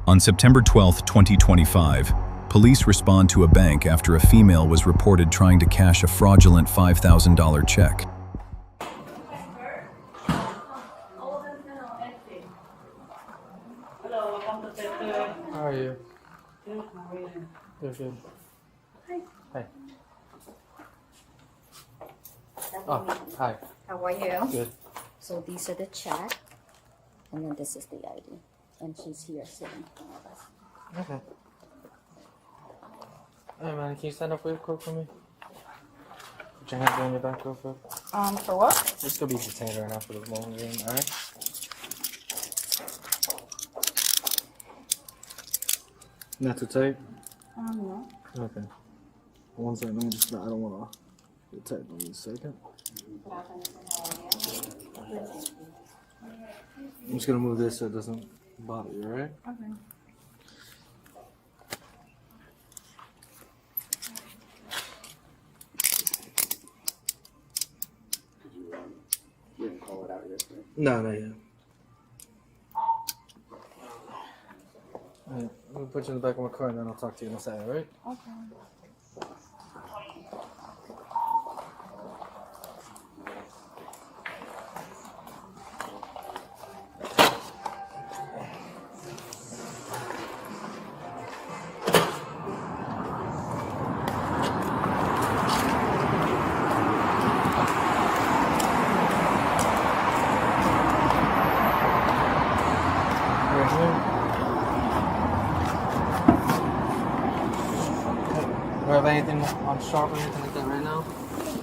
On September 12, 2025, police respond to a bank after a female was reported trying to cash a fraudulent $5,000 check. How are you? Good. How are you? Good. Hi. Oh, hi. How are you? Good. So these are the chat, and then this is the ID, and she's here sitting in front of us. Okay. Hey man, can you stand up real quick for me? Put your hands behind your back real quick. For what? Just gonna be detained right now for the moment, alright? Not too tight? No. Okay. One second, let me just, I don't wanna get tight on me a second. I'm just gonna move this so it doesn't bother you, alright? Okay. You didn't call it out yesterday. No, not yet. Alright, I'm gonna put you in the back of my car and then I'll talk to you in a second, alright? Okay. Do you have anything on sharp or anything like that right now?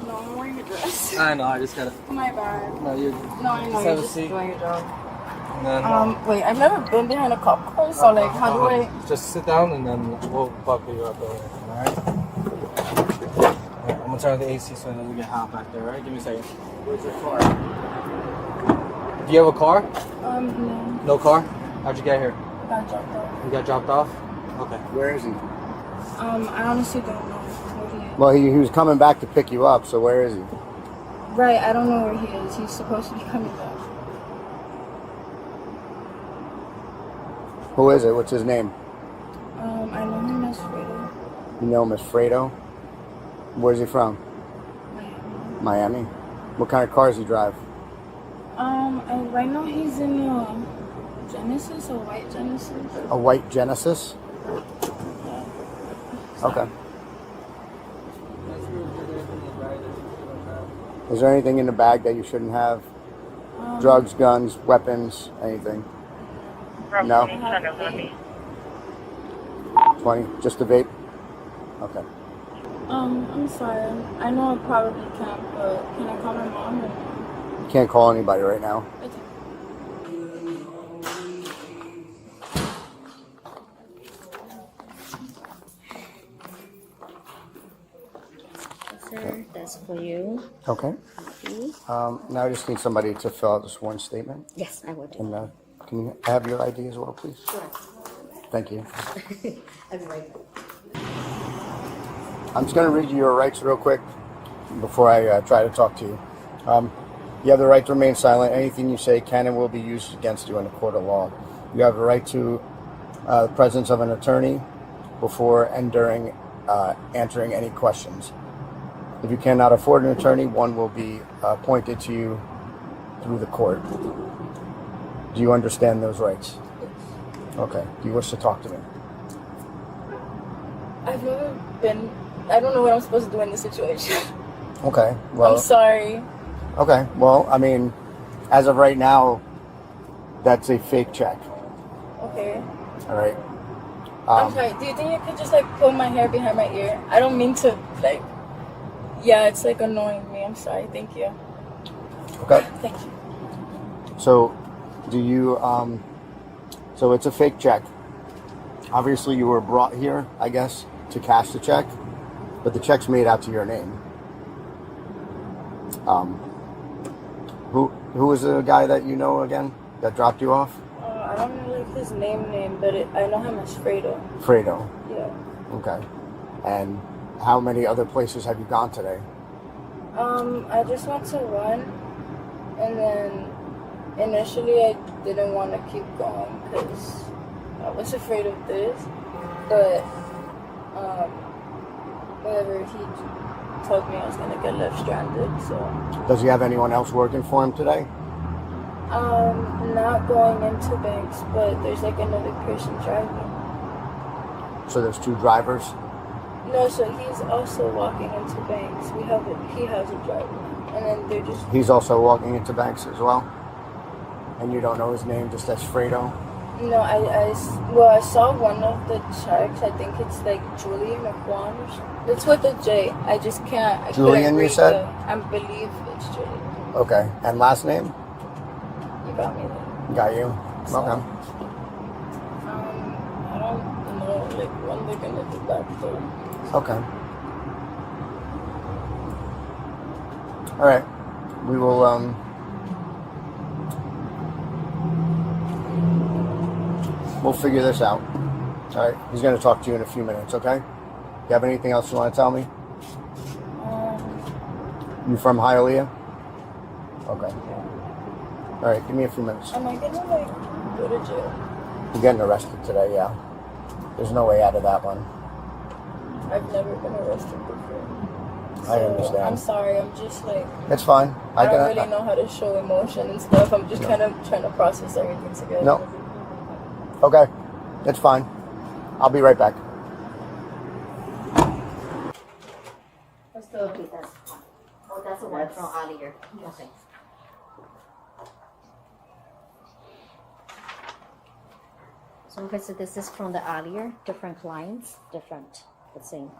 No, I'm wearing a dress. I know, I just gotta. My bad. No, you're. No, I know, Just have you're a just seat. doing your job. And then, Wait, I've never been behind a cop car, so like, how do I... Just sit down and then we'll buckle you up there, alright? I'm gonna turn on the AC so it doesn't get hot back there, alright? Give me a second. Where's your car? Do you have a car? No. No car? How'd you get here? Got dropped off. You got dropped off? Okay. Where is he? I honestly don't know where he is. Well, he was coming back to pick you up, so where is he? Right, I don't know where he is. He's supposed to be coming back. Who is it? What's his name? I know him as Fredo. You know him as Fredo? Where's he from? Miami. Miami? What kind of cars he drive? Right now he's in a Genesis, a white Genesis. A white Genesis? Okay. Is there anything in the bag that you shouldn't have? Drugs, guns, weapons, anything? No? 20? Just a vape? Okay. I'm sorry. I know I probably can't, but can I call my mom? You can't call anybody right now. Okay. Sir, that's for you. Okay. Copy. Now I just need somebody to fill out this one statement. Yes, I will do. And can you have your ID as well, please? Sure. Thank you. I'll be right back. I'm just going to read you your rights real quick before I try to talk to you. You have the right to remain silent. Anything you say can and will be used against you in a court of law. You have the right to the presence of an attorney before and during answering any questions. If you cannot afford an attorney, one will be appointed to you through the court. Do you understand those rights? Okay. Do you wish to talk to me? I've never been. I don't know what I'm supposed to do in this situation. Okay. Well. I'm sorry. Okay. Well, I mean, as of right now, that's a fake check. Okay. All right. I'm sorry. Do you think you could just like pull my hair behind my ear? I don't mean to like. Yeah, it's like annoying me. I'm sorry. Thank you. Okay. Thank you. So, do you? So it's a fake check. Obviously, you were brought here, I guess, to cash the check, but the check's made out to your name. Who was the guy that you know again that dropped you off? I don't know like his name, but I know him as Fredo. Fredo. Yeah. Okay. And how many other places have you gone today? I just went to one, and then initially I didn't want to keep going because I was afraid of this, but whatever, he told me I was gonna get left stranded. So Does he have anyone else working for him today? not going into banks, but there's like another person driving. So there's 2 drivers? No, so he's also walking into banks. He has a driver, and then they're just. He's also walking into banks as well? And you don't know his name, just as Fredo? No, I saw one of the checks. I think it's like Julian or Juan or something. It's with a J. I just can't. I Julian, you said? I believe it's Julian. Okay. And last name? You got me there. Got you. So, Okay. I don't know like when they're gonna do that though. Okay. All right. We will we'll figure this out. All right. He's going to talk to you in a few minutes, okay? You have anything else you want to tell me? You from Hialeah? Okay. All right. Give me a few minutes. Am I gonna like go to jail? You're getting arrested today, yeah. There's no way out of that one. I've never been arrested before. I understand. I'm sorry. I'm just like. It's fine. I don't really know how to show emotion and stuff. I'm just No. kind of trying to process everything together. No. Okay. It's fine. I'll be right back. Okay, that's one. Oh, that's the one from earlier. Okay. So okay, so this is from the earlier, different clients, different, the same.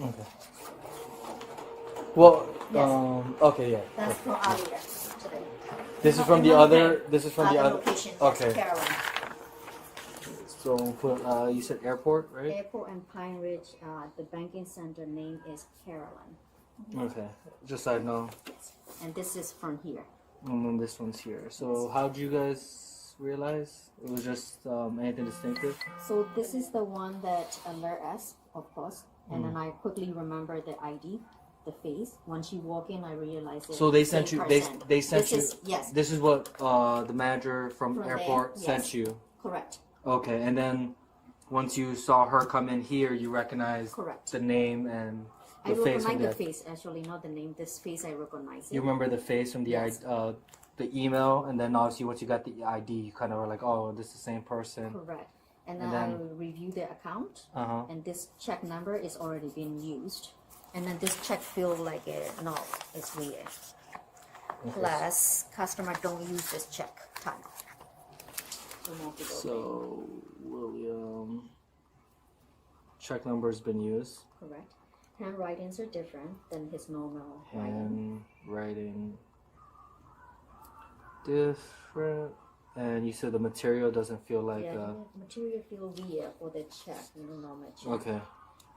Okay. Well, Yes. okay, yeah. That's from earlier today. This is from the other. This is from the other. location. Okay. Yes, Caroline. So put. You said airport, right? Airport and Pine Ridge. The banking center name is Caroline. Okay. Just so I know. Yes. And this is from here. And then this one's here. So how did you guys realize it was just anything distinctive? So this is the one that alert us, of course. And then I quickly remember the ID, the face. Once you walk in, I realized it. So they sent same you. person. They sent This you. is- yes. This is what the manager from From airport there, sent yes. you. Correct. Okay, and then once you saw her come in here, you recognized Correct. the name and I the face from recognize the the. face, actually, not the name. This face, I recognize it. You remember the face from the Yes. the email, and then obviously once you got the ID, you kind of were like, oh, this is the same person. Correct. And And then I then- will review the account, Uh huh. and this check number is already being used. And then this check feel like no, it's weird. Plus, customer don't use this check type. So William, check number has been used. Correct. Handwritings are different than his normal writing. Handwriting different, and you said the material doesn't feel like. Yeah, the material feel weird for the check, normal check. Okay.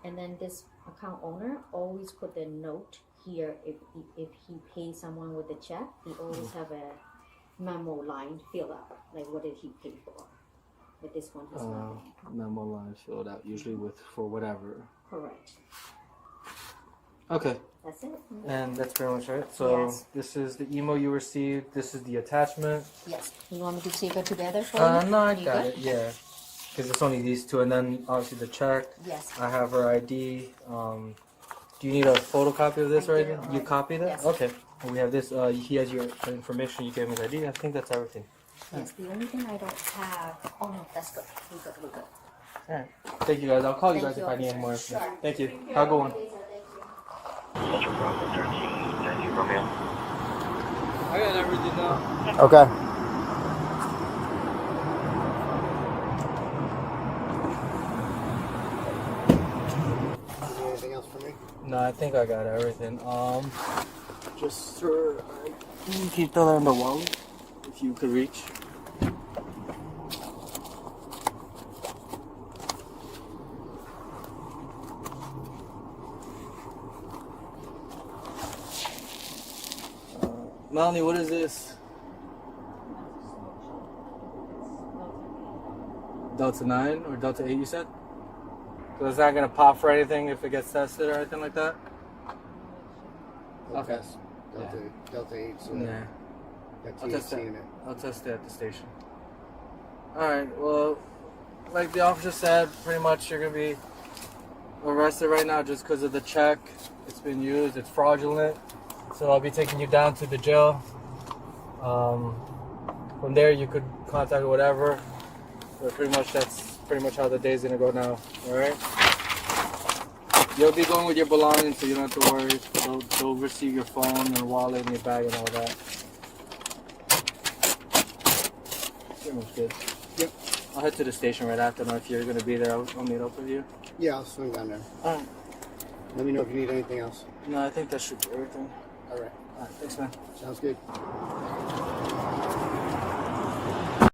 And then this account owner always put the note here. If he pays someone with a check, he always have a memo line fill up, like what did he pay for. But this one has nothing. Memo line filled out usually with for whatever. Correct. Okay. That's it. And that's pretty much right. So Yes. this is the email you received. This is the attachment. Yes. You want me to take it together for you? No, I You got good? it. Yeah, because it's only these two, and then obviously the check. Yes. I have her ID. Do you need a photocopy of this I or do anything? You already. copy that? Yes. Okay. And we have this. He has your information. You gave him his ID. I think that's everything. Yes. The only thing I don't have. Oh no, that's good. We good. We good. All right. Thank you guys. I'll call you Thank guys you, if I need any more. officer. Sure. Thank you. Have a good one. Central Bravo 13, Romeo. I got everything now. Okay. Anything else for me? No, I think I got everything. Just sir, you can throw that in the wallet if you could reach. Melanie, what is this? Delta 9 or Delta 8 you said? So it's not gonna pop for anything if it gets tested or anything like that? Okay. Delta 8's Nah. got I'll test THC it. in it. I'll test it at the station. Alright, well, like the officer said, pretty much you're gonna be arrested right now just because of the check. It's been used. It's fraudulent. So I'll be taking you down to the jail. From there, you could contact whatever. But pretty much that's pretty much how the day's gonna go now. All right. You'll be going with your belongings, so you don't have to worry. They'll receive your phone and wallet and your bag and all that. Pretty much good. Yep. I'll head to the station right after. Now, if you're gonna be there, I'll meet up with you. Yeah, I'll swing down there. All right. Let me know if you need anything else. No, I think that should be everything. All right. All right. Thanks, man. Sounds good.